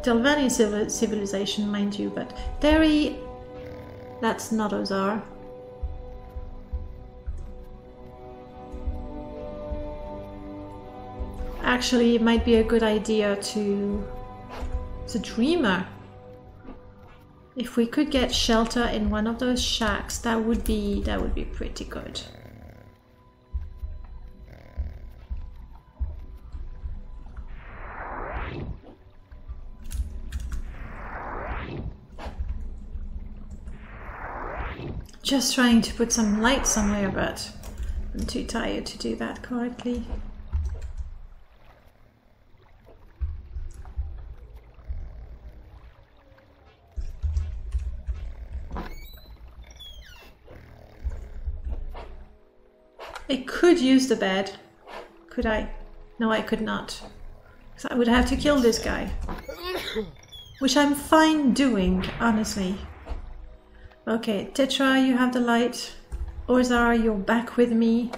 Delvani civilization, mind you, but Derry, that's not Ozar. Actually, it might be a good idea to... It's a dreamer. If we could get shelter in one of those shacks, that would be pretty good. Just trying to put some light somewhere, but I'm too tired to do that correctly. I could use the bed. Could I? No, I could not. Because I would have to kill this guy. Which I'm fine doing, honestly. Okay, Tetra, you have the light. Ozar, you're back with me.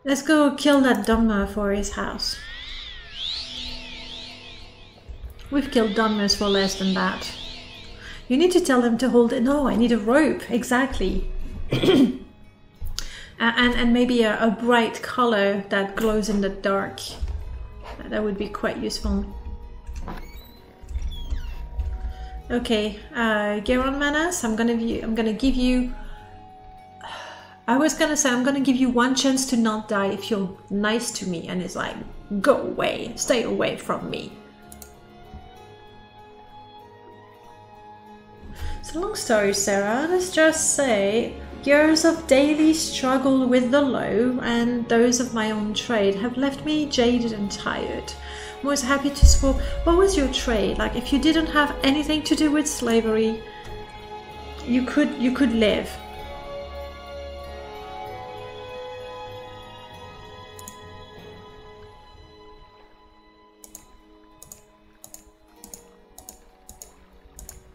Let's go kill that Dunmer for his house. We've killed Dunmers for less than that. You need to tell them to hold it. No, I need a rope. Exactly. And maybe a bright color that glows in the dark. That would be quite useful. Okay, Geron Manas, I'm gonna give you. I was gonna say I'm gonna give you one chance to not die if you're nice to me, and it's like, go away, stay away from me. So long story, Sarah. Let's just say years of daily struggle with the low and those of my own trade have left me jaded and tired. I was happy to swap. What was your trade? Like, if you didn't have anything to do with slavery, you could live.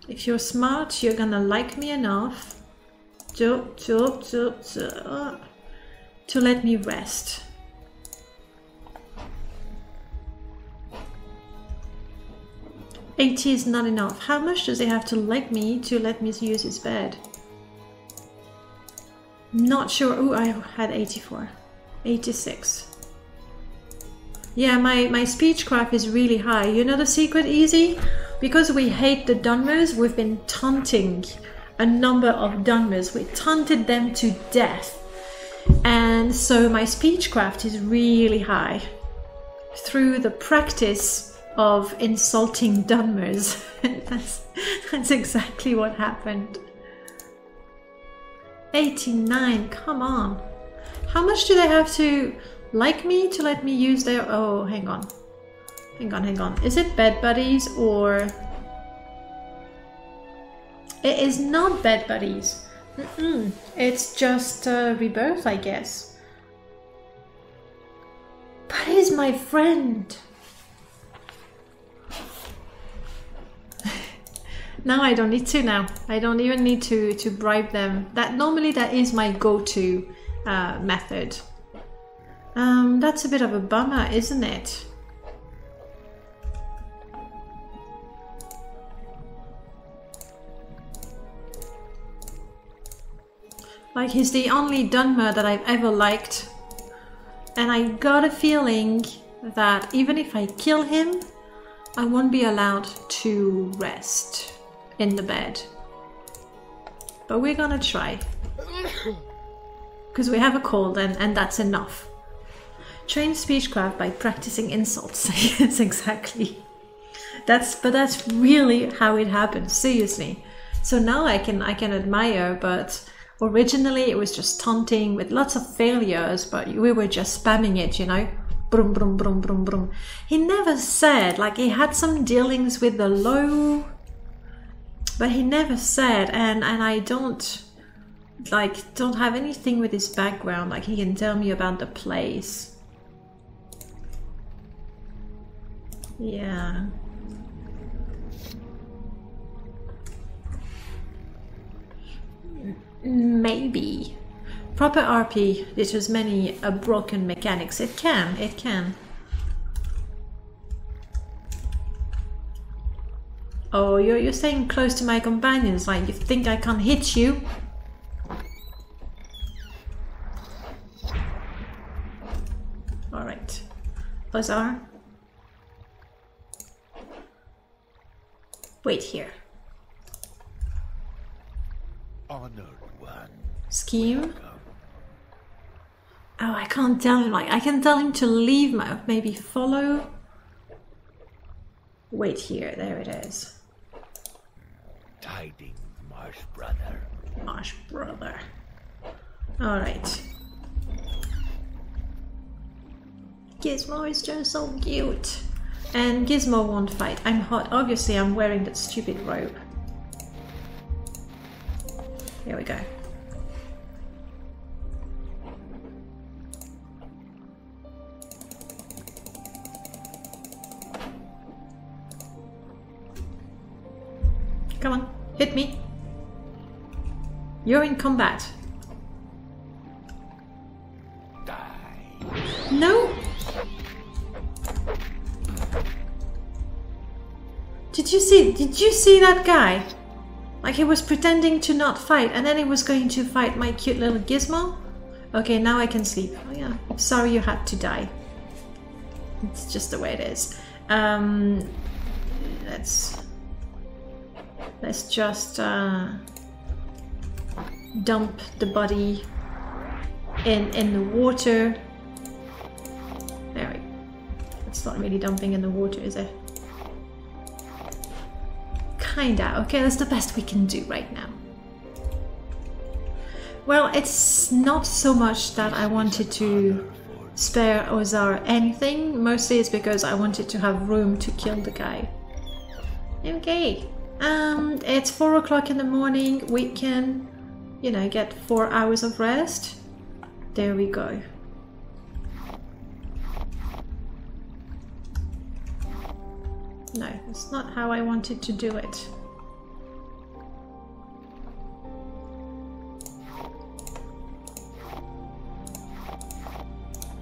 If you're smart, you're gonna like me enough to let me rest. $80 is not enough. How much does he have to like me to let me use his bed? Not sure. Oh, I had 84. 86. Yeah, my speechcraft is really high. You know the secret, Easy? Because we hate the Dunmers, we've been taunting a number of Dunmers. We taunted them to death. And so my speechcraft is really high. Through the practice of insulting Dunmers. That's exactly what happened. 89, come on. How much do they have to like me to let me use their... Oh, hang on. Hang on. Is it bed buddies or... It is not bed buddies. It's just rebirth, I guess. But he's my friend. Now I don't need to now. I don't even need to bribe them. Normally that is my go-to method. That's a bit of a bummer, isn't it? Like, he's the only Dunmer that I've ever liked. And I got a feeling that even if I kill him, I won't be allowed to rest in the bed. But we're gonna try. Because we have a cold and that's enough. Train speechcraft by practicing insults. Yes, exactly. But that's really how it happens, seriously. So now I can admire, but originally it was just taunting with lots of failures, but we were just spamming it, you know? Brum, brum, brum, brum, brum. He never said, like, he had some dealings with the low, but he never said, and I don't have anything with his background, like he can tell me about the place. Yeah. Maybe. Proper RP, this was many broken mechanics. It can. Oh, you're staying close to my companions, like you think I can't hit you? Alright. Bazaar. Wait here. Honored one. Scheme. Oh, I can't tell him, like, I can tell him to leave my, maybe follow. Wait here, there it is. Tidings, Marsh brother. Marsh brother. Alright. Gizmo is just so cute. And Gizmo won't fight. I'm hot. Obviously, I'm wearing that stupid robe. Here we go. Come on, hit me. You're in combat. Die. No! Did you see that guy? Like he was pretending to not fight and then he was going to fight my cute little Gizmo? Okay, now I can sleep. Oh yeah, sorry you had to die. It's just the way it is. Let's just dump the body in the water. There we go. It's not really dumping in the water, is it? Kinda. Okay, that's the best we can do right now. Well, it's not so much that I wanted to spare Ozar anything. Mostly it's because I wanted to have room to kill the guy. Okay. It's 4 o'clock in the morning. We can, you know, get 4 hours of rest. There we go. No, it's not how I wanted to do it.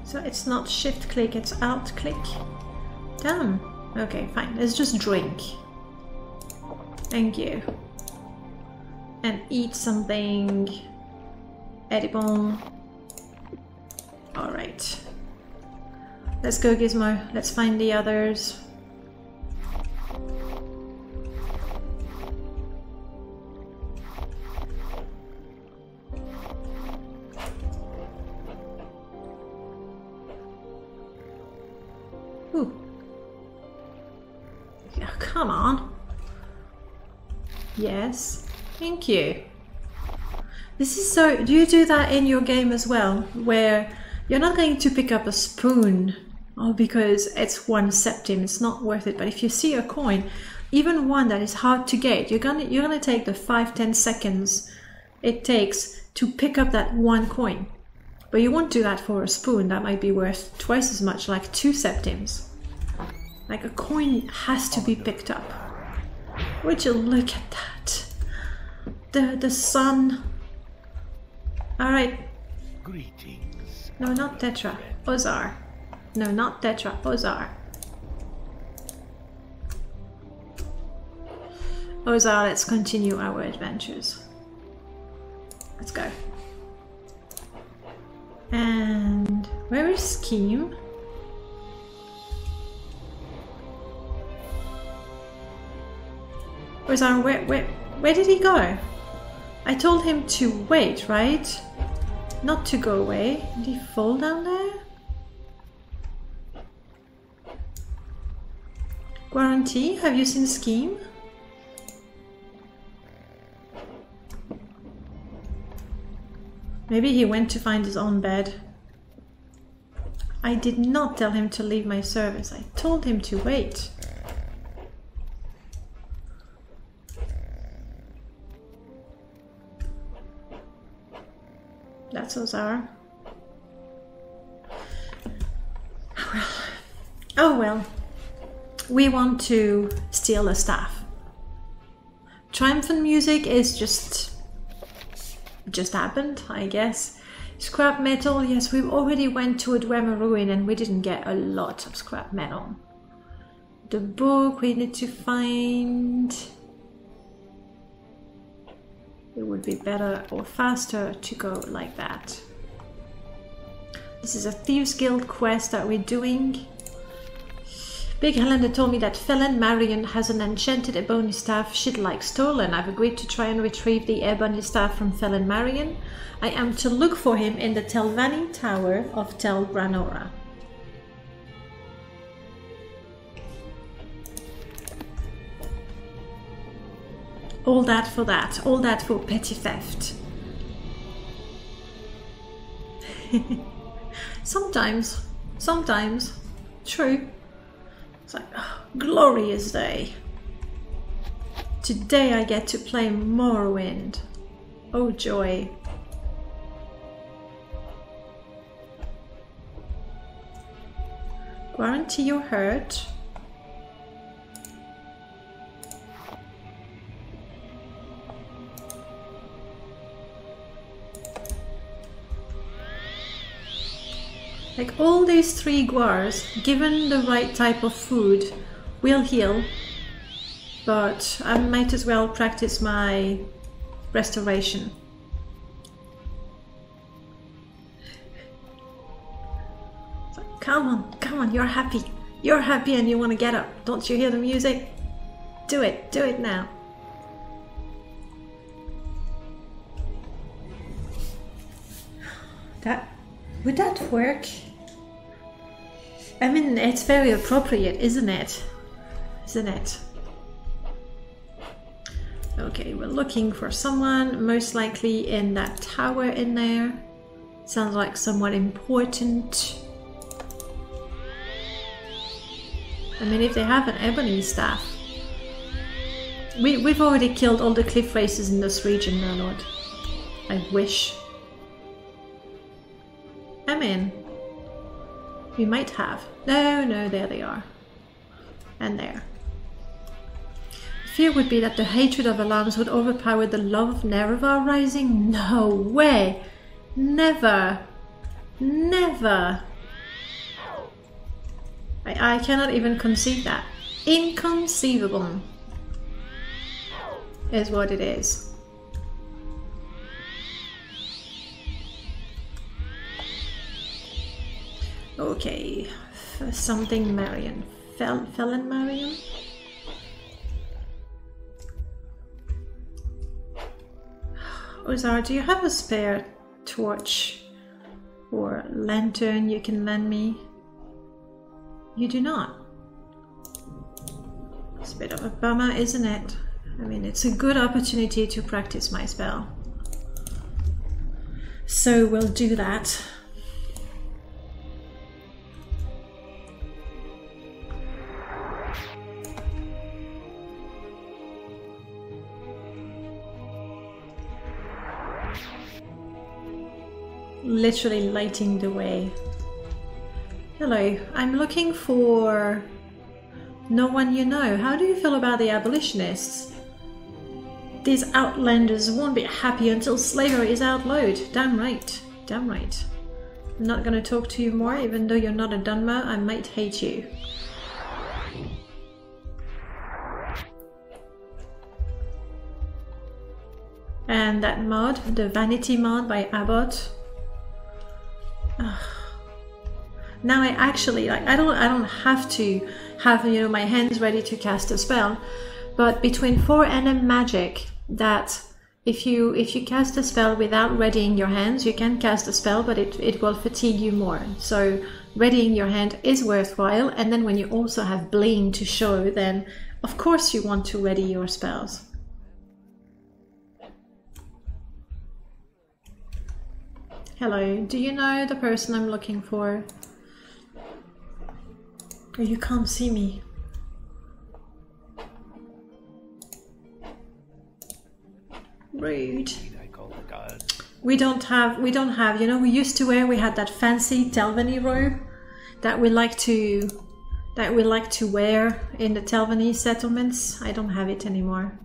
So it's not shift click, it's alt click. Damn. Okay, fine. Let's just drink. Thank you. And eat something edible. Alright. Let's go, Gizmo. Let's find the others. Ooh. Yeah, come on. Yes. Thank you. This is so... Do you do that in your game as well? Where you're not going to pick up a spoon because it's 1 septim, it's not worth it. But if you see a coin, even one that is hard to get, you're gonna take the 5-10 seconds it takes to pick up that 1 coin. But you won't do that for a spoon. That might be worth twice as much, like 2 septims. Like a coin has to be picked up. Would you look at that? The sun. Alright. Greetings. No, not Tetra. Ozar. No, not Tetra. Ozar. Ozar, let's continue our adventures. Let's go. And where is Scheme? Ozar, where did he go? I told him to wait, right? Not to go away. Did he fall down there? Guarantee, have you seen Scheme? Maybe he went to find his own bed. I did not tell him to leave my service. I told him to wait. That's Ozar. Oh well. We want to steal a staff. Triumphant music is just happened, I guess. Scrap metal, yes, we already went to a Dwemer ruin and we didn't get a lot of scrap metal. the book we need to find. It would be better or faster to go like that. This is a Thieves Guild quest that we're doing. Big Helander told me that Felon Marion has an enchanted ebony staff she'd like stolen. I've agreed to try and retrieve the ebony staff from Felon Marion. I am to look for him in the Telvanni Tower of Tel Granora. All that for that. All that for petty theft. Sometimes. True. It's like, oh, glorious day. Today I get to play Morrowind. Oh joy. Guarantee your hurt. Like all these 3 guars, given the right type of food, will heal, but I might as well practice my restoration. So, come on, you're happy. You're happy and you want to get up. Don't you hear the music? Do it now. Would that work? I mean, it's very appropriate, isn't it? Okay, we're looking for someone, most likely in that tower in there. Sounds like someone important. I mean, if they have an ebony staff. We've already killed all the cliff races in this region, my lord. I wish. I mean, we might have. No, there they are. And there. Fear would be that the hatred of alarms would overpower the love of Nerevar rising. No way! Never! I cannot even conceive that. Inconceivable is what it is. Okay, something Marion. Felon Marion? Ozar, do you have a spare torch or lantern you can lend me? You do not. It's a bit of a bummer, isn't it? I mean, it's a good opportunity to practice my spell. So we'll do that. Literally lighting the way. Hello, I'm looking for no one you know. How do you feel about the abolitionists? These outlanders won't be happy until slavery is outlawed. Damn right. I'm not gonna talk to you more, even though you're not a Dunmer. I might hate you. And that mod, the Vanity mod by Abbott. Now I actually, like, I don't have to have, you know, my hands ready to cast a spell, but between 4 and magic, that if you cast a spell without readying your hands, you can cast a spell, but it will fatigue you more. So readying your hand is worthwhile, and then when you also have bling to show, then of course you want to ready your spells. Hello, do you know the person I'm looking for? Oh, you can't see me. Rude. We don't have, you know, we used to wear, we had that fancy Telvanni robe that we like to wear in the Telvanni settlements. I don't have it anymore.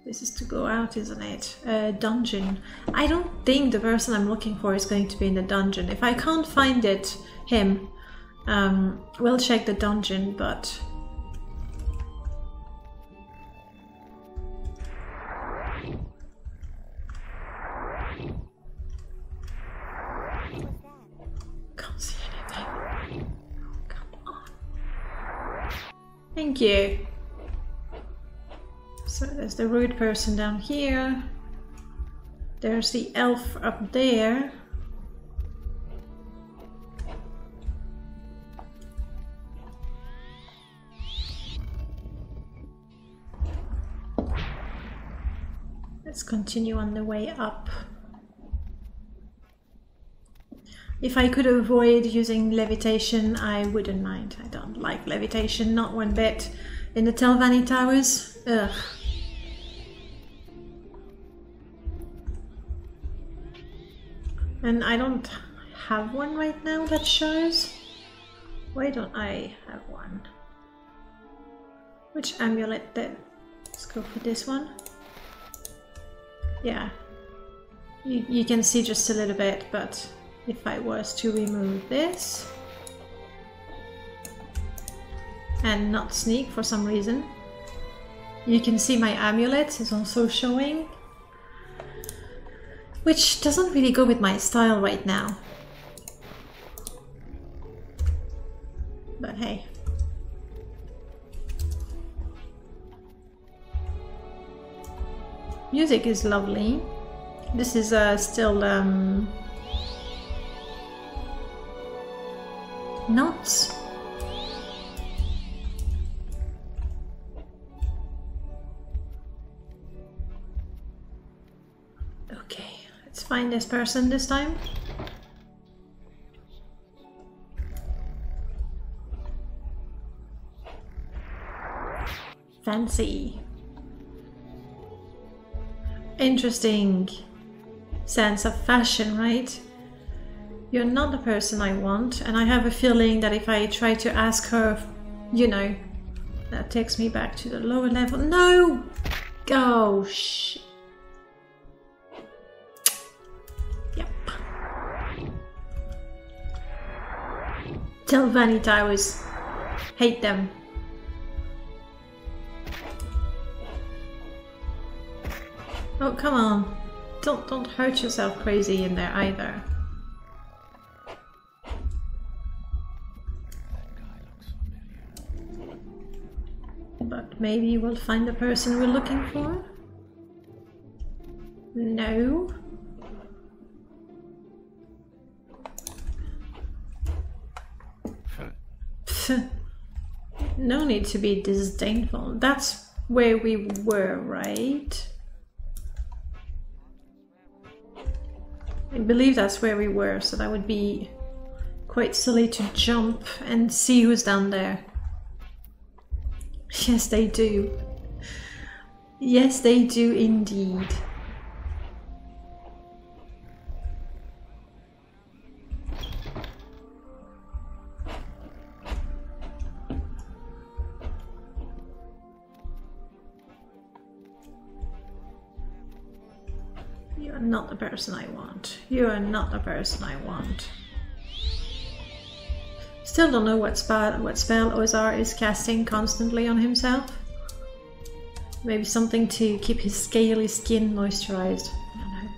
This is to go out, isn't it? Dungeon. I don't think the person I'm looking for is going to be in the dungeon. If I can't find him, We'll check the dungeon, but... Can't see anything. Come on. Thank you. So there's the rude person down here. There's the elf up there. Let's continue on the way up. If I could avoid using levitation, I wouldn't mind. I don't like levitation, not one bit. In the Telvanni Towers, ugh. And I don't have one right now that shows. Why don't I have one? Which amulet then? Let's go for this one. Yeah, you can see just a little bit, but if I was to remove this and not sneak for some reason, you can see my amulet is also showing, which doesn't really go with my style right now. But hey. Music is lovely. This is still not. Okay, let's find this person this time. Fancy. Interesting sense of fashion, right? You're not the person I want, and I have a feeling that if I try to ask her, you know, that takes me back to the lower level. No! Oh, shit. Yep. Telvanni Towers. Hate them. Oh, come on. Don't hurt yourself crazy in there either. But maybe we'll find the person we're looking for? No. No need to be disdainful. That's where we were, right? I believe that's where we were, so that would be quite silly to jump and see who's down there. Yes, they do. Yes, they do indeed. You are not the person I want. You are not the person I want. Still don't know what spell Ozar is casting constantly on himself. Maybe something to keep his scaly skin moisturized. I don't know.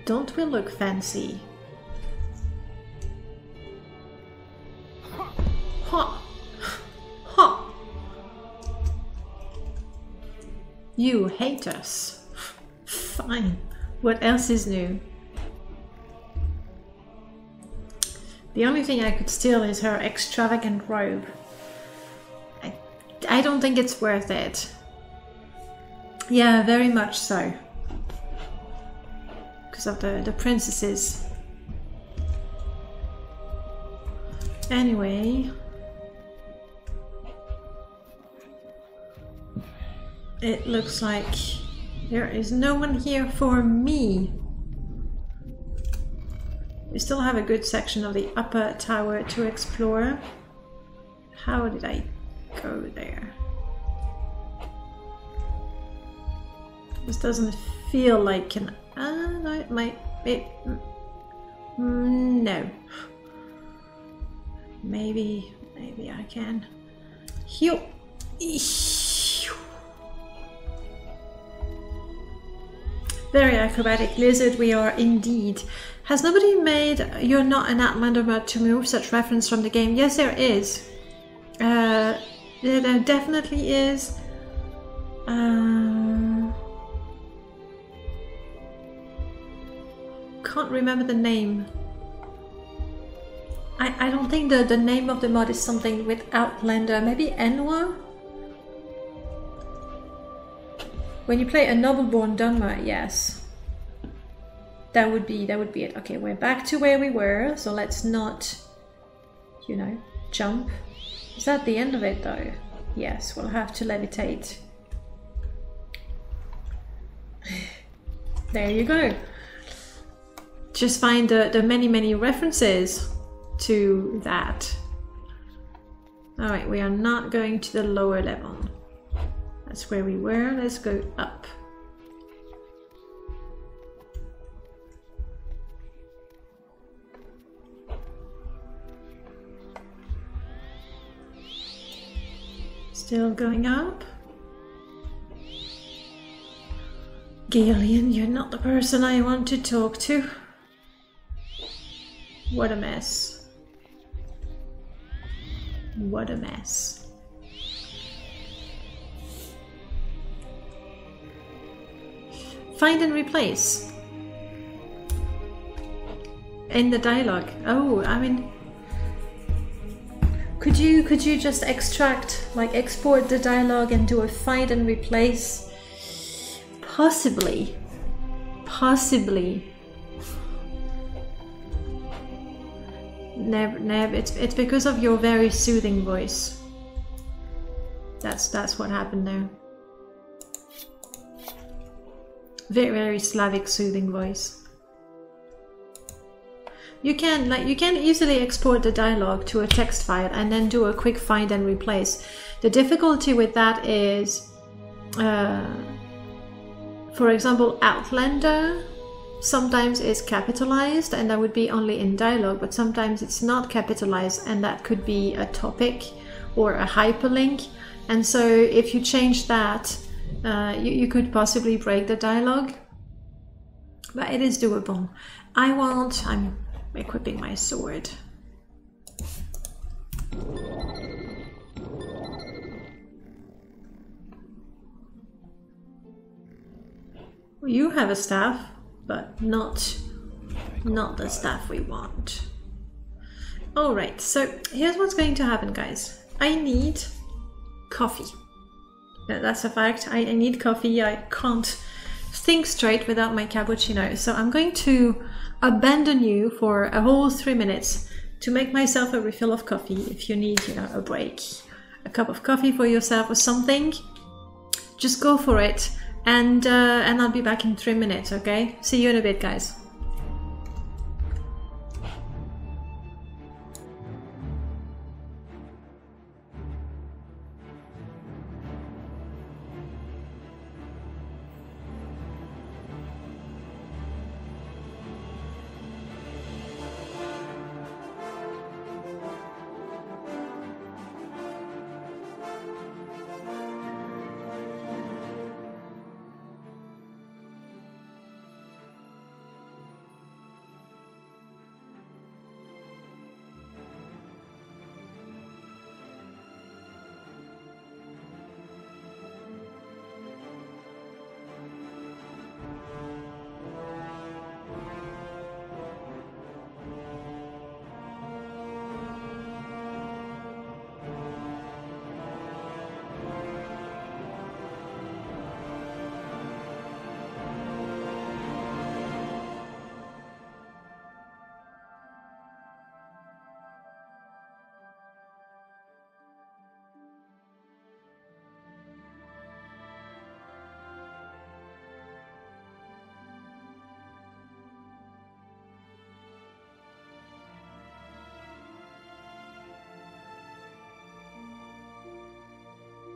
Don't we look fancy? Ha! Ha! You hate us. Fine. What else is new? The only thing I could steal is her extravagant robe. I don't think it's worth it. Yeah, very much so. Because of the princesses. Anyway. It looks like there is no one here for me. We still have a good section of the upper tower to explore. How did I go there? This doesn't feel like an... no, it might... no. Maybe I can... Heal. Very acrobatic lizard we are indeed. Has nobody made You're Not an Outlander mod to remove such reference from the game? Yes, there is. There definitely is. Can't remember the name. I don't think the name of the mod is something with Outlander. Maybe Enwa? When you play a Nobleborn Dunmer, yes. That would be it. Okay, we're back to where we were, so let's not, you know, jump. Is that the end of it though? Yes, we'll have to levitate. There you go. Just find the many references to that. Alright, we are not going to the lower level. That's where we were. Let's go up. Still going up. Gillian, you're not the person I want to talk to. What a mess. What a mess. Find and replace. In the dialogue. Oh, I mean, could you just extract, like export the dialogue and do a find and replace? Possibly. Possibly. Never. It's because of your very soothing voice. That's what happened there. Very Slavic soothing voice. You can easily export the dialogue to a text file and then do a quick find and replace. The difficulty with that is, for example, Outlander sometimes is capitalized and that would be only in dialogue, but sometimes it's not capitalized and that could be a topic or a hyperlink. And so if you change that, you could possibly break the dialogue, but it is doable. I'm equipping my sword. You have a staff, but not the staff we want. Alright, so here's what's going to happen, guys. I need coffee. That's a fact. I need coffee. I can't think straight without my cappuccino. So I'm going to abandon you for a whole 3 minutes to make myself a refill of coffee. If you need, you know, a break, a cup of coffee for yourself or something, just go for it. And I'll be back in 3 minutes, okay? See you in a bit, guys.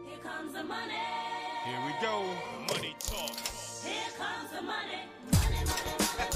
Here comes the money. Here we go. Money talk. Here comes the money. Money, money, money.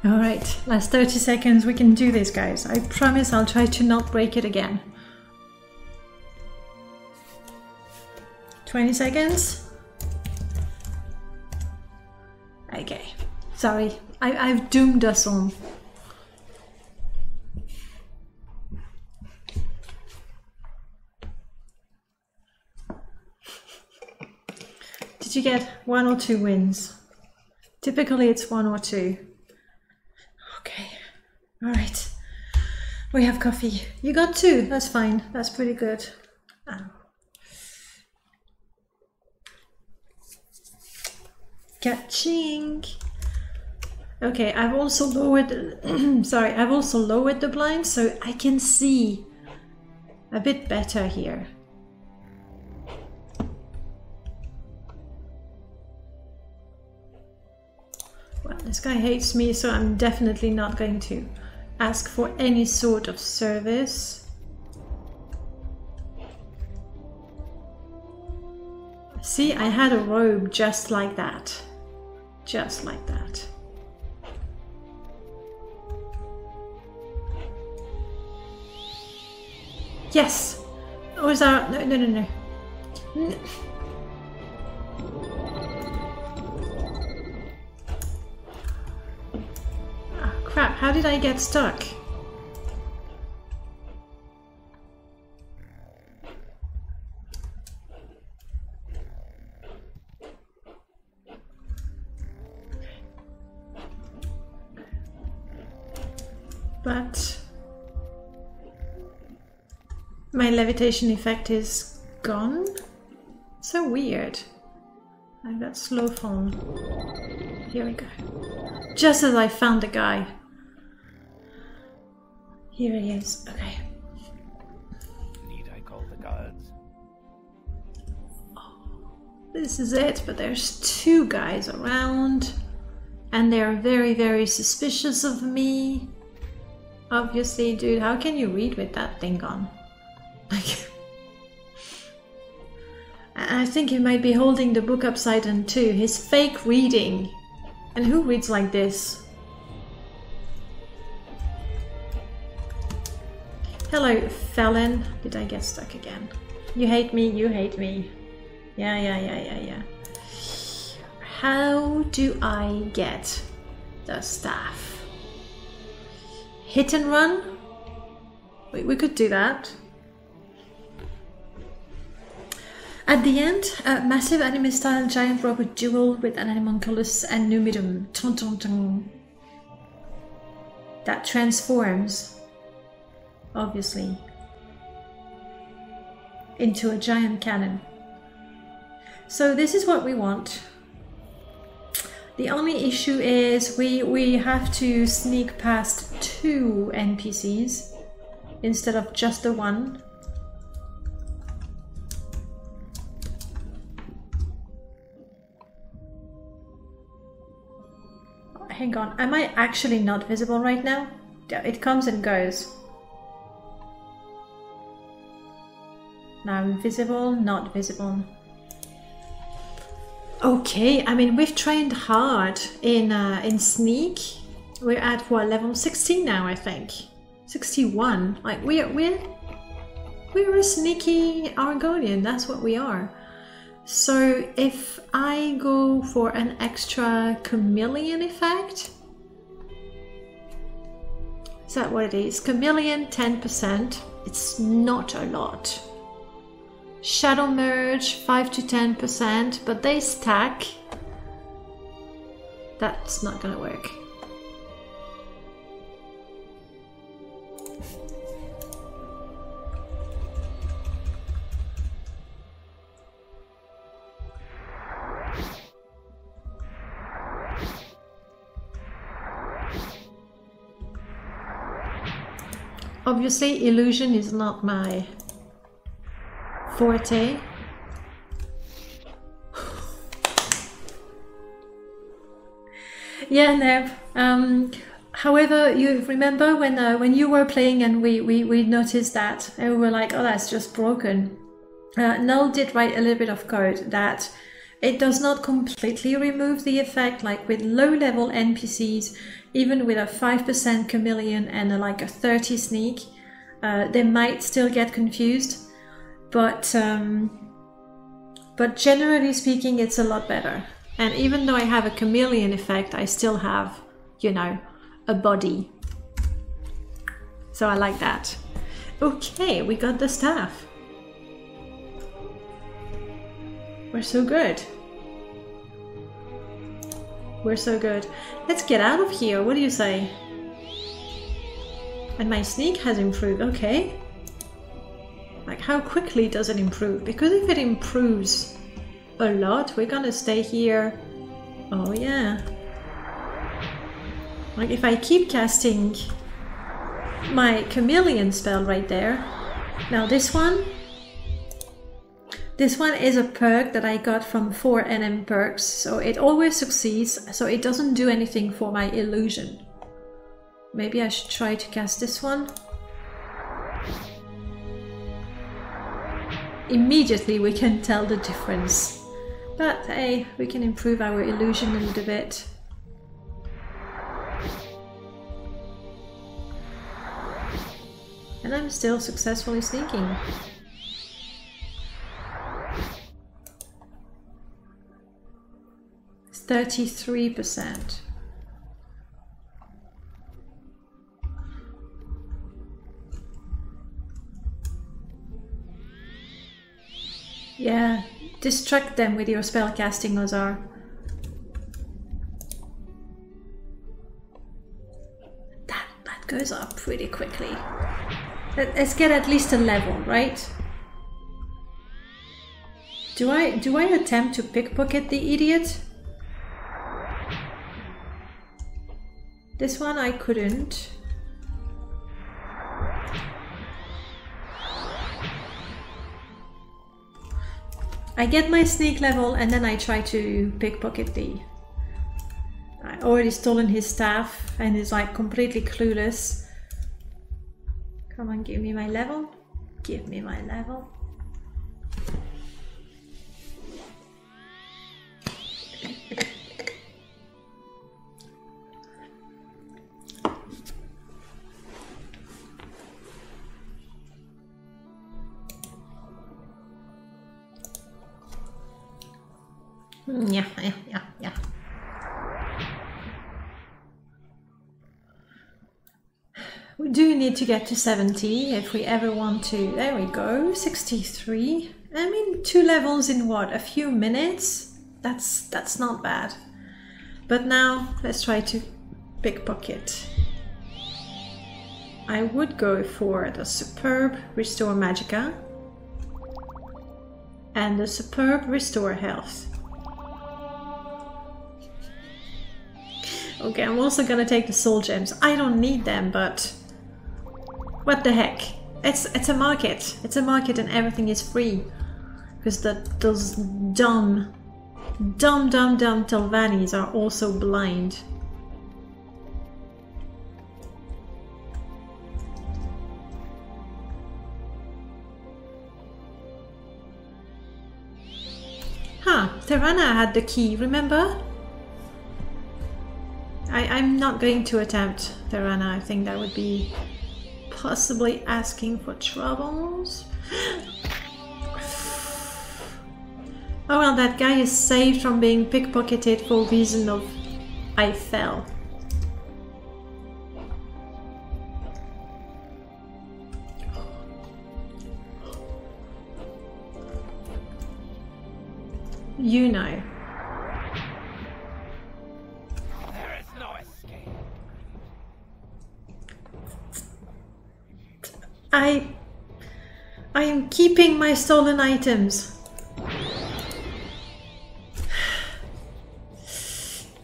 Alright, last 30 seconds, we can do this, guys. I promise I'll try to not break it again. 20 seconds. Okay, sorry, I've doomed us all. Did you get 1 or 2 wins? Typically it's 1 or 2. Okay, all right. We have coffee. You got 2, that's fine. That's pretty good. Catching. Okay, I've also lowered, sorry, I've also lowered the blind so I can see a bit better here. Well, this guy hates me, so I'm definitely not going to ask for any sort of service. See, I had a robe just like that. Just like that. Yes! Or is that... No, no, no, no. Crap, how did I get stuck? But my levitation effect is gone? So weird. I've got slow phone. Here we go. Just as I found the guy. Here he is. Okay. Need I call the guards? Oh, this is it, but there's 2 guys around. And they're very, very suspicious of me. Obviously, dude, how can you read with that thing on? Like, I think he might be holding the book upside down too. His fake reading. And who reads like this? Hello, felon. Did I get stuck again? You hate me, you hate me. Yeah. How do I get the staff? Hit and run? We could do that. At the end, a massive anime-style giant robot duel with an animonculus and numidum. Ton ton ton. That transforms. Obviously. into a giant cannon. So this is what we want. The only issue is we have to sneak past 2 NPCs instead of just the one. Hang on, am I actually not visible right now? Yeah, it comes and goes. Now visible, not visible. Okay, I mean we've trained hard in sneak. We're at what, level 16 now, I think. 61. Like we're a sneaky Argonian. That's what we are. So if I go for an extra chameleon effect, is that what it is? Chameleon 10%. It's not a lot. Shadow merge 5 to 10%, but they stack. That's not gonna work. Obviously, illusion is not my forte. Yeah, Neb. However, you remember when you were playing and we noticed that and we were like, oh, that's just broken. Null did write a little bit of code that it does not completely remove the effect. Like with low-level NPCs, even with a 5% chameleon and like a 30 sneak, they might still get confused. But generally speaking, it's a lot better. And even though I have a chameleon effect, I still have, you know, a body. So I like that. Okay, we got the staff. We're so good. We're so good. Let's get out of here. What do you say? And my sneak has improved. Okay. Like, how quickly does it improve? Because if it improves a lot, we're gonna stay here. Oh yeah. Like, if I keep casting my chameleon spell right there. Now this one is a perk that I got from 4 NM perks, so it always succeeds, so it doesn't do anything for my illusion. Maybe I should try to cast this one. Immediately we can tell the difference. But hey, we can improve our illusion a little bit. And I'm still successfully sneaking. It's 33%. Yeah, distract them with your spellcasting, Ozar. That goes up pretty quickly. Let's get at least a level, right? Do I attempt to pickpocket the idiot? This one I couldn't. I get my sneak level and then I try to pickpocket the... I already stolen his staff and he's like completely clueless. Come on, give me my level. Give me my level. Yeah. We do need to get to 70 if we ever want to. There we go, 63. I mean, 2 levels in what, a few minutes? That's not bad. But now let's try to pickpocket. I would go for the superb Restore Magicka. and a superb restore health. Okay, I'm also gonna take the soul gems. I don't need them, but what the heck? It's a market. It's a market and everything is free. Because those dumb Telvannis are also blind. Huh, Terana had the key, remember? I'm not going to attempt Terana. I think that would be possibly asking for troubles. Oh well, that guy is saved from being pickpocketed for reason of I fell. You know. There is no escape. I am keeping my stolen items.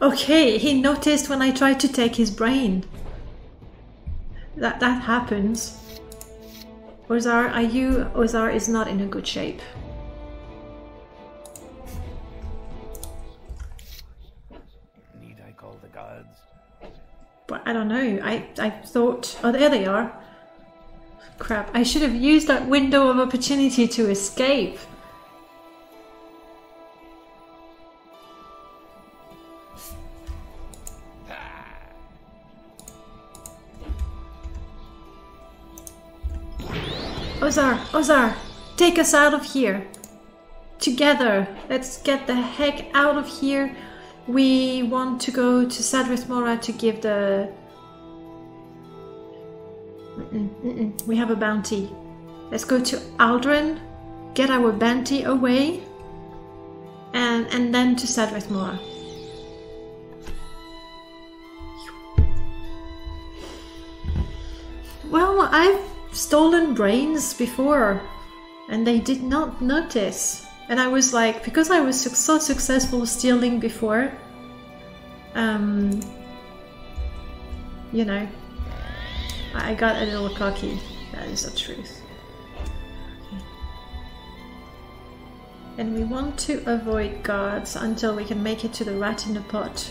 Okay, he noticed when I tried to take his brain. That happens. Ozar, Ozar is not in a good shape. Need I call the gods? But I don't know. I thought, oh, there they are. Crap, I should have used that window of opportunity to escape. Ozar, take us out of here. Together, let's get the heck out of here. We want to go to Sadrith Mora to give the... We have a bounty. Let's go to Aldrin, get our bounty away, and then to Sadrith Mora. Well, I've stolen brains before and they did not notice, and I was like, because I was so successful stealing before, you know, I got a little cocky. That is the truth. Okay. And we want to avoid guards until we can make it to the rat in the pot.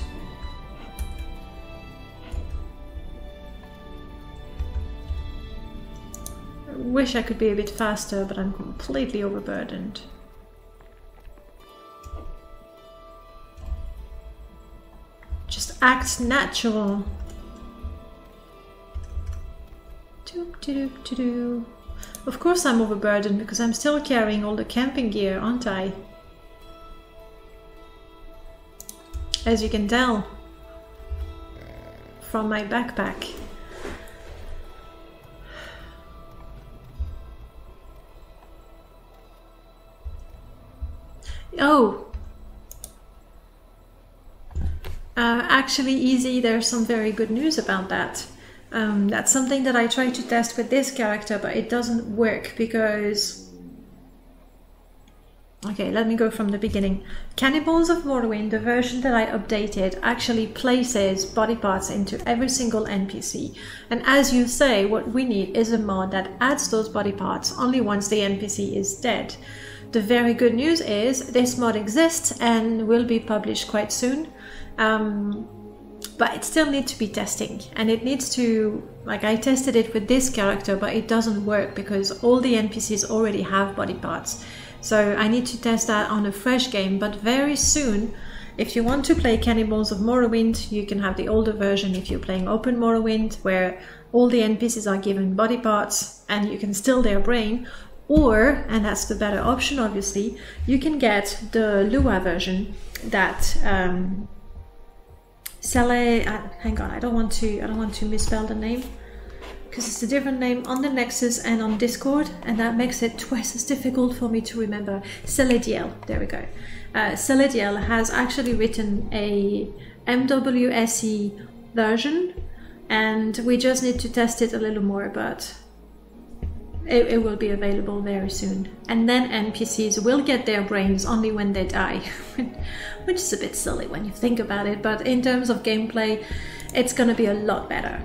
Wish I could be a bit faster, but I'm completely overburdened. Just act natural. Of course I'm overburdened because I'm still carrying all the camping gear, aren't I? As you can tell from my backpack. Oh! Actually, Easy, there's some very good news about that. That's something that I tried to test with this character, but it doesn't work because... Okay, let me go from the beginning. Cannibals of Morrowind, the version that I updated, actually places body parts into every single NPC. And as you say, what we need is a mod that adds those body parts only once the NPC is dead. The very good news is this mod exists and will be published quite soon. But it still needs to be testing, and it needs to, like, I tested it with this character, but it doesn't work because all the NPCs already have body parts. So I need to test that on a fresh game, but very soon, if you want to play Cannibals of Morrowind, you can have the older version if you're playing Open Morrowind, where all the NPCs are given body parts and you can steal their brain. Or, and that's the better option obviously, you can get the Lua version that hang on, I don't want to misspell the name because it's a different name on the Nexus and on Discord, and that makes it twice as difficult for me to remember. Celediel, there we go. Celediel has actually written a MWSE version, and we just need to test it a little more, but it will be available very soon. And then NPCs will get their brains only when they die, which is a bit silly when you think about it, but in terms of gameplay, it's gonna be a lot better.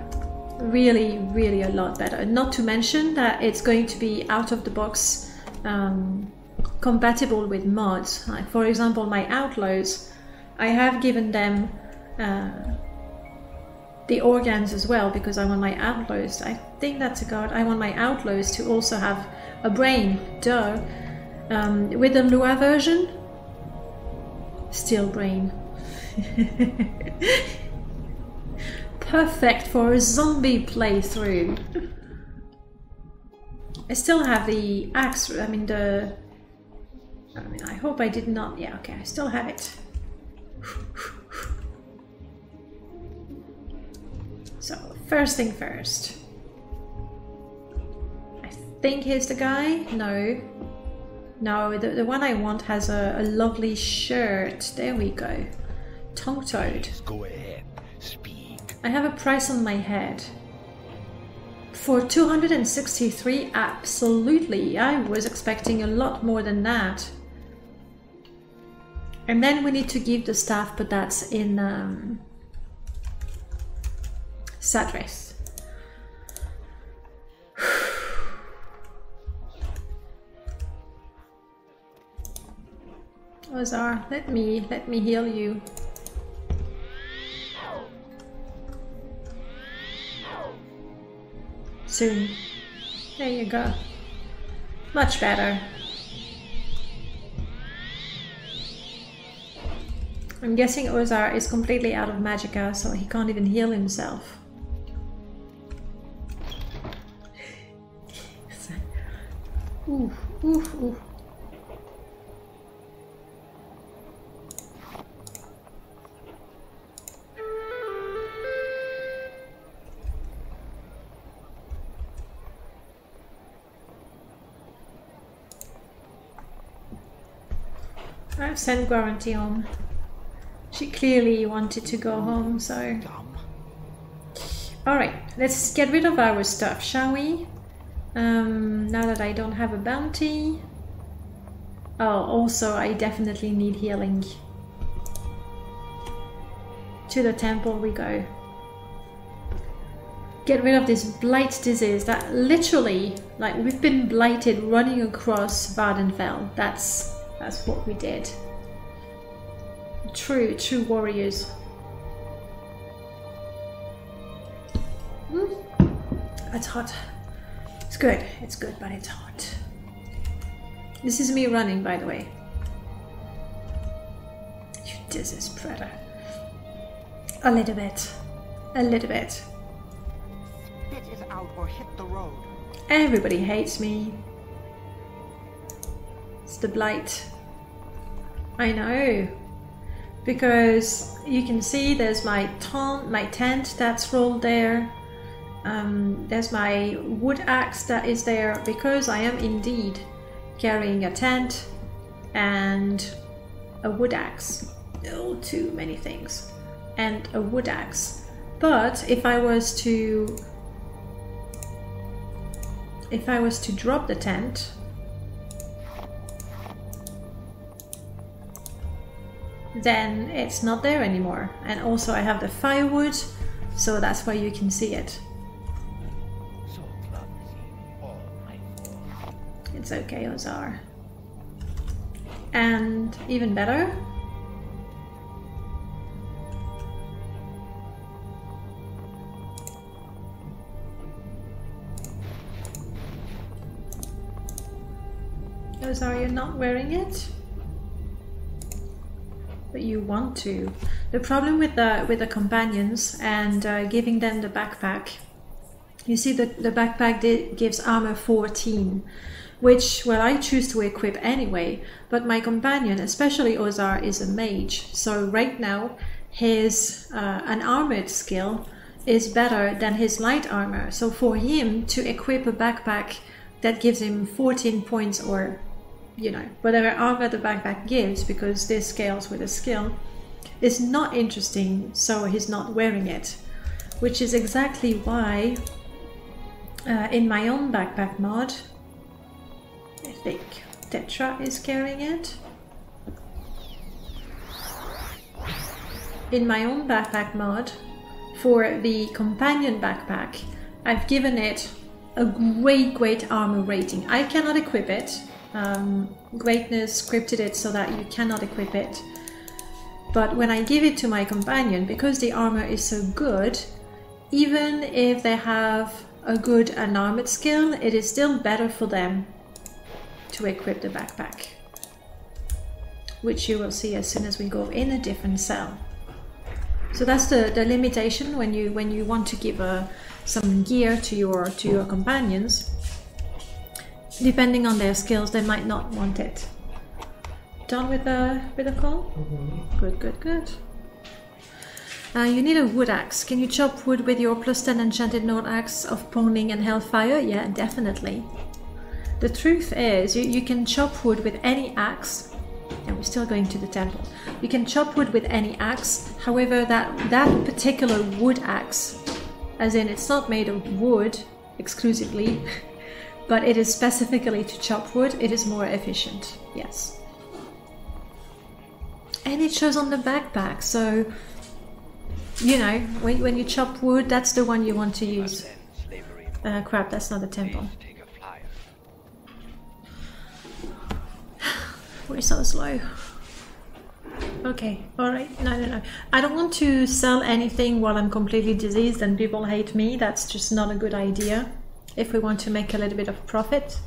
Really, really a lot better. Not to mention that it's going to be out of the box compatible with mods. Like for example, my outlaws, I have given them the organs as well, because I want my outlaws, I think that's a god, I want my outlaws to also have a brain, duh. With the Lua version, still brain. Perfect for a zombie playthrough. I still have the axe, I hope I did not, yeah, okay, I still have it. So, first thing first. I think here's the guy. No. No, the one I want has a lovely shirt. There we go. Tongue Toad. Go ahead, speak. I have a price on my head. For 263, absolutely. I was expecting a lot more than that. And then we need to give the staff, but that's in Sadrith. Ozar, let me heal you. Soon. There you go. Much better. I'm guessing Ozar is completely out of magicka, so he can't even heal himself. Ooh, ooh, ooh. I've sent Guarantee home. She clearly wanted to go home, so... Alright, let's get rid of our stuff, shall we? Now that I don't have a bounty. Oh, also I definitely need healing. To the temple we go. Get rid of this blight disease that literally, like, we've been blighted running across Vardenfell. That's what we did. True warriors. It's hot. It's good, but it's hot. This is me running, by the way. You disease predator. A little bit. Spit it out or hit the road. Everybody hates me. It's the blight. I know. Because you can see there's my tent that's rolled there. There's my wood axe that is there, because I am indeed carrying a tent and a wood axe. Oh, too many things. And a wood axe. But if I was to drop the tent, then it's not there anymore. And also I have the firewood, so that's why you can see it. So clumsy, all my fault. It's okay, Ozar. And even better, Ozar, you're not wearing it? But you want to. The problem with the companions and giving them the backpack, you see the backpack gives armor 14, which, well, I choose to equip anyway, but my companion, especially Ozar, is a mage, so right now his an armored skill is better than his light armor, so for him to equip a backpack that gives him 14 points, or you know, whatever armor the backpack gives, because this scales with a skill, is not interesting, so he's not wearing it. Which is exactly why In my own backpack mod, I think Tetra is carrying it. In my own backpack mod, for the companion backpack, I've given it a great armor rating. I cannot equip it. Greatness scripted it so that you cannot equip it. But when I give it to my companion, because the armor is so good, even if they have a good unarmored skill, it is still better for them to equip the backpack, which you will see as soon as we go in a different cell. So that's the limitation when you want to give some gear to your companions. Depending on their skills, they might not want it. Done with the call? Good. You need a wood axe. Can you chop wood with your +10 enchanted Nord axe of Poning and Hellfire? Yeah, definitely. The truth is, you can chop wood with any axe. And we're still going to the temple. You can chop wood with any axe. However, that particular wood axe, as in it's not made of wood exclusively, but it is specifically to chop wood, it is more efficient. Yes. And it shows on the backpack, so you know, when you chop wood, that's the one you want to use. Crap, that's not a temple. We're so slow. Okay, alright, no. I don't want to sell anything while I'm completely diseased and people hate me. That's just not a good idea if we want to make a little bit of profit.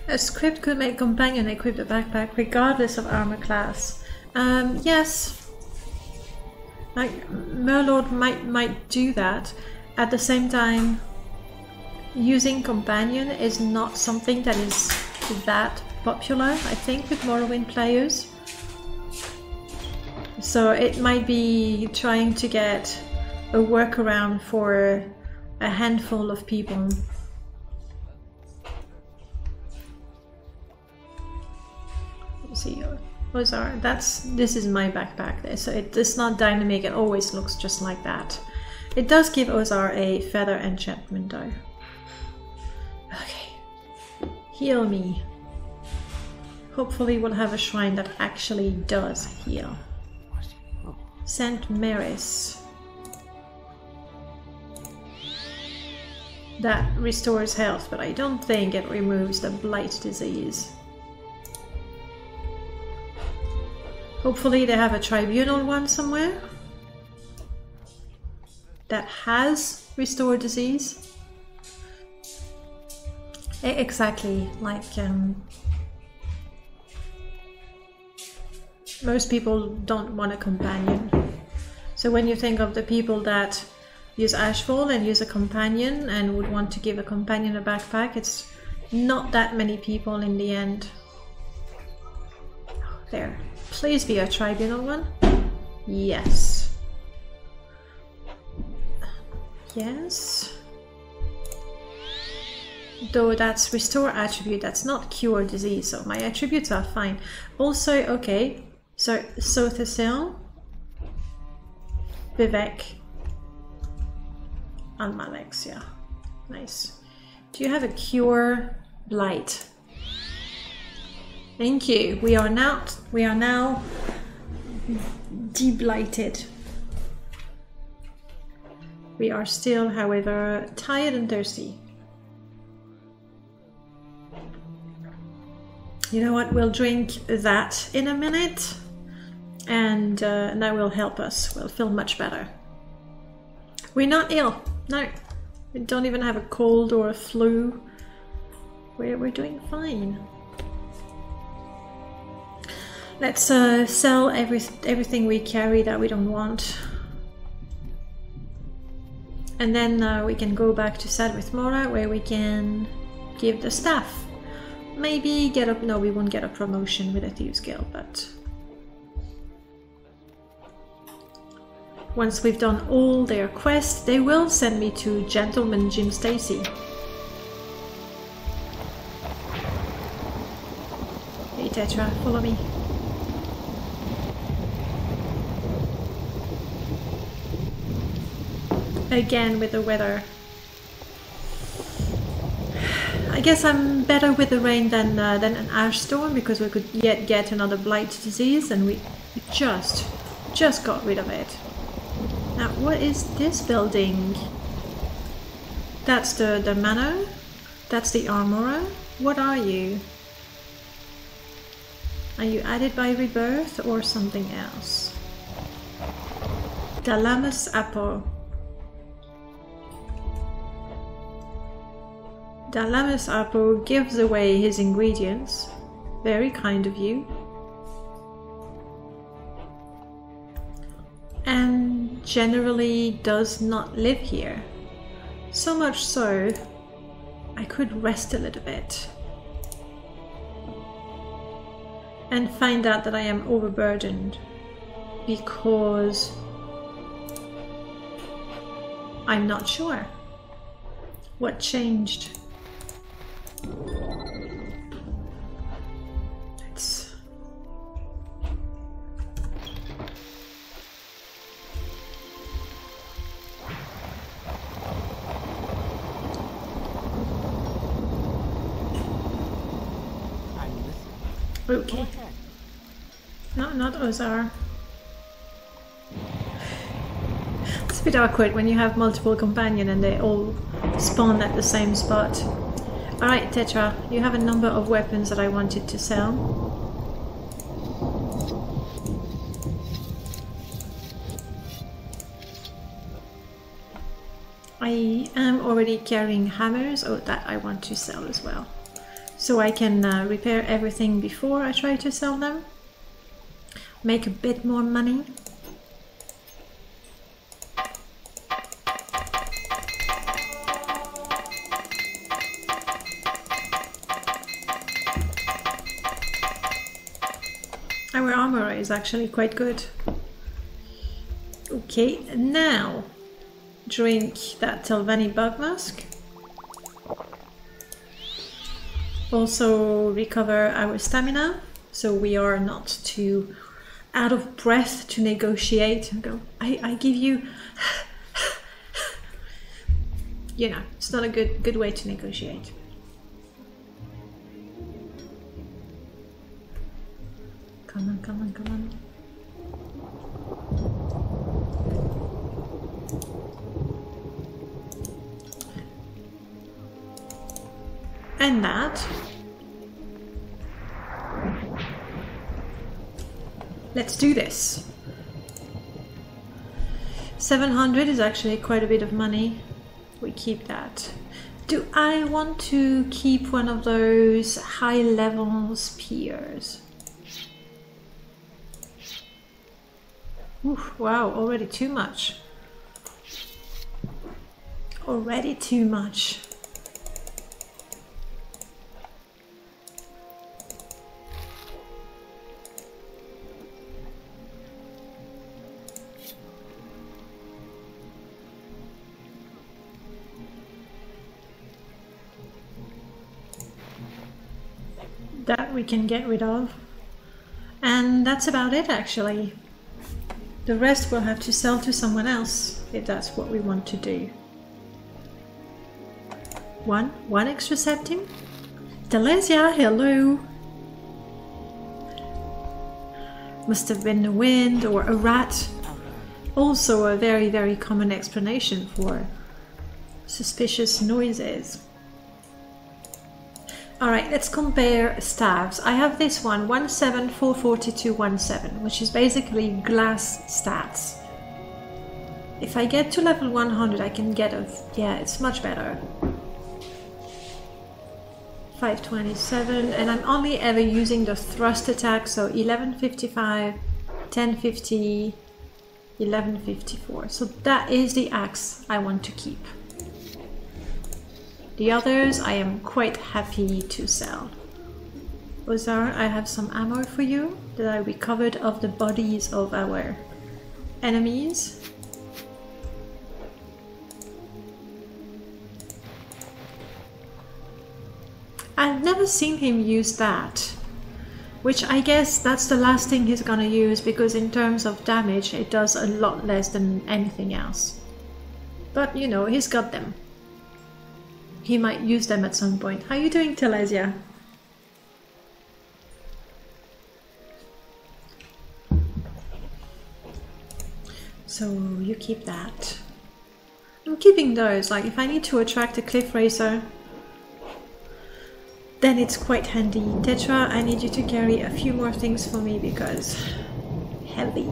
A script could make companion equip the backpack regardless of armor class. Yes. Like, Merlord might do that. At the same time, using companion is not something that is that popular, I think, with Morrowind players. So it might be trying to get a workaround for a handful of people. See, Ozar, this is my backpack there, so it's not dynamic, it always looks just like that. It does give Ozar a feather enchantment though. Okay, heal me. Hopefully we'll have a shrine that actually does heal. Saint Mary's. That restores health, but I don't think it removes the blight disease. Hopefully they have a tribunal one somewhere that has restored disease. Exactly, like most people don't want a companion. So when you think of the people that use Ashfall and use a companion and would want to give a companion a backpack, it's not that many people in the end. There. Please be a tribunal one. Yes. Yes. Though that's restore attribute, that's not cure disease, so my attributes are fine. Also, okay, so Sothasil, Vivek, and Malexia. Nice. Do you have a cure blight? Thank you. We are now deblighted. We are still, however, tired and thirsty. You know what? We'll drink that in a minute, and that will help us. We'll feel much better. We're not ill. No, we don't even have a cold or a flu. We're doing fine. Let's sell everything we carry that we don't want. And then we can go back to Sadwith Mora, where we can give the staff. Maybe get a... no, we won't get a promotion with a Thieves Guild, but... Once we've done all their quests, they will send me to Gentleman Jim Stacy. Hey Tetra, follow me. Again with the weather. I guess I'm better with the rain than an ash storm, because we could yet get another blight disease, and we just got rid of it. Now, what is this building? That's the manor? That's the armorer? What are you? Are you added by Rebirth or something else? Dalamus Apple. Dalamus Apple gives away his ingredients. Very kind of you. And generally does not live here. So much so, I could rest a little bit. And find out that I am overburdened. Because I'm not sure. What changed? It's okay. No, not Ozar. It's a bit awkward when you have multiple companions and they all spawn at the same spot. Alright, Tetra, you have a number of weapons that I wanted to sell. I am already carrying hammers, that I want to sell as well. So I can repair everything before I try to sell them. Make a bit more money. Our armor is actually quite good. Okay, now drink that Telvanni bug mask. Also recover our stamina, so we are not too out of breath to negotiate and go, I give you... You know, it's not a good way to negotiate. Come on, come on, come on. And that. Let's do this. 700 is actually quite a bit of money. We keep that. Do I want to keep one of those high level spears? Oof, wow, already too much. Already too much. That we can get rid of. And that's about it actually. The rest we'll have to sell to someone else if that's what we want to do. One extra septim? Delesia, hello! Must have been the wind or a rat. Also a very, very common explanation for suspicious noises. Alright, let's compare staves. I have this one, 1744217, which is basically glass stats. If I get to level 100, I can get a... yeah, it's much better. 527, and I'm only ever using the thrust attack, so 1155, 1050, 1154. So that is the axe I want to keep. The others I am quite happy to sell. Ozar, I have some ammo for you that I recovered of the bodies of our enemies. I've never seen him use that. Which I guess that's the last thing he's gonna use, because in terms of damage it does a lot less than anything else. But you know, he's got them. He might use them at some point. How are you doing, Telesia? So you keep that. I'm keeping those, like if I need to attract a cliff racer, then it's quite handy. Tetra, I need you to carry a few more things for me because heavy.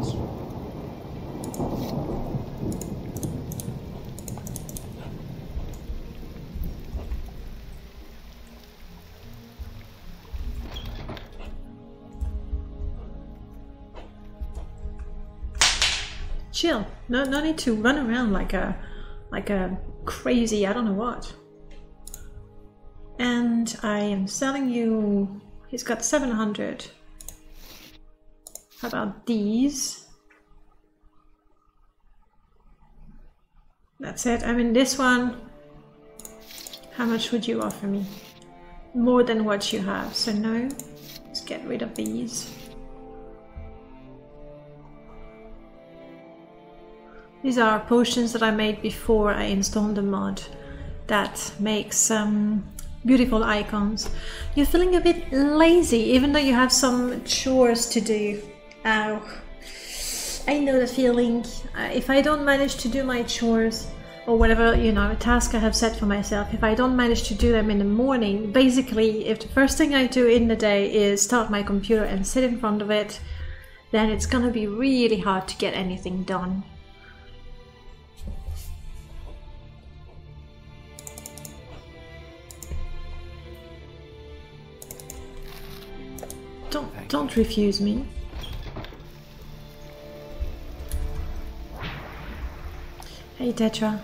Chill. No need to run around like a crazy, I don't know what. And I am selling you. He's got 700. How about these? That's it. I mean, this one. How much would you offer me? More than what you have. So no. Let's get rid of these. These are potions that I made before I installed the mod that makes beautiful icons. You're feeling a bit lazy even though you have some chores to do. Ow. I know the feeling. If I don't manage to do my chores or whatever, you know, task I have set for myself, if I don't manage to do them in the morning, basically if the first thing I do in the day is start my computer and sit in front of it, then it's gonna be really hard to get anything done. Don't refuse me. Hey Tetra.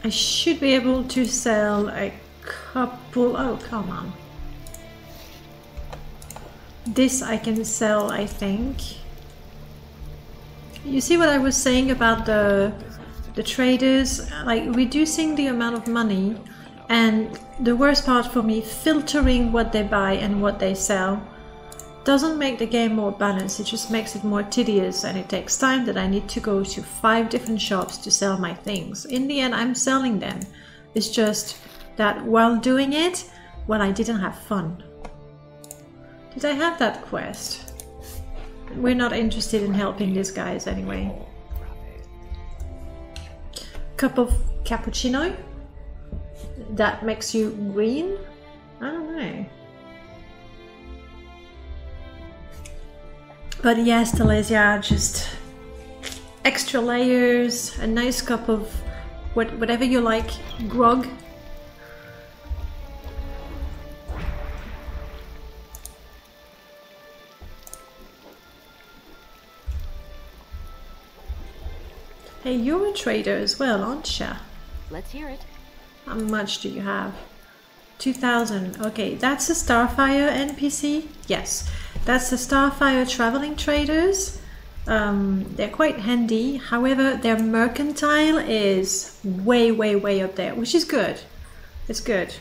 I should be able to sell a couple. Oh, come on. This I can sell, I think. You see what I was saying about the traders, like reducing the amount of money, and the worst part for me, filtering what they buy and what they sell. Doesn't make the game more balanced, it just makes it more tedious, and it takes time that I need to go to 5 different shops to sell my things. In the end, I'm selling them. It's just that while doing it, well, I didn't have fun. Did I have that quest? We're not interested in helping these guys anyway. Cup of cappuccino? That makes you green? I don't know. But yes, Telesia, just extra layers, a nice cup of whatever you like, grog. Hey, you're a trader as well, aren't you? Let's hear it. How much do you have? 2,000. Okay, that's a Starfire NPC? Yes, that's the Starfire traveling traders. They're quite handy. However, their mercantile is way up there, which is good. It's good.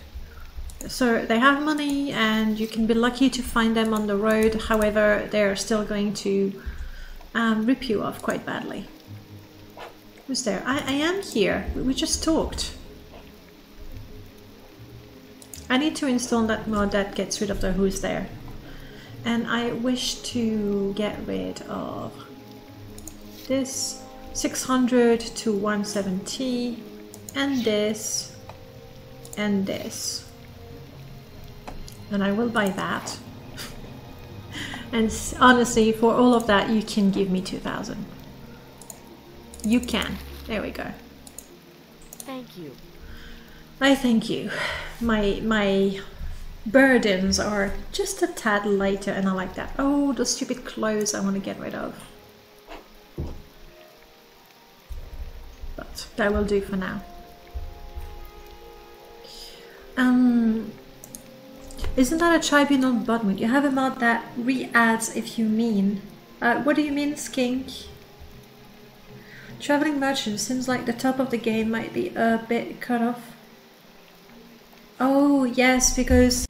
So they have money and you can be lucky to find them on the road. However, they're still going to rip you off quite badly. Who's there? I am here. We just talked. I need to install that mod that gets rid of the who's there. And I wish to get rid of this 600 to 170 and this and this. And I will buy that. And honestly, for all of that, you can give me 2,000. You can. There we go. Thank you. I thank you. My burdens are just a tad lighter and I like that. Oh, those stupid clothes I want to get rid of. But that will do for now. Isn't that a tribunal mod? You have a mod that re-adds if you mean. What do you mean, Skink? Traveling merchant seems like the top of the game might be a bit cut off. Oh, yes, because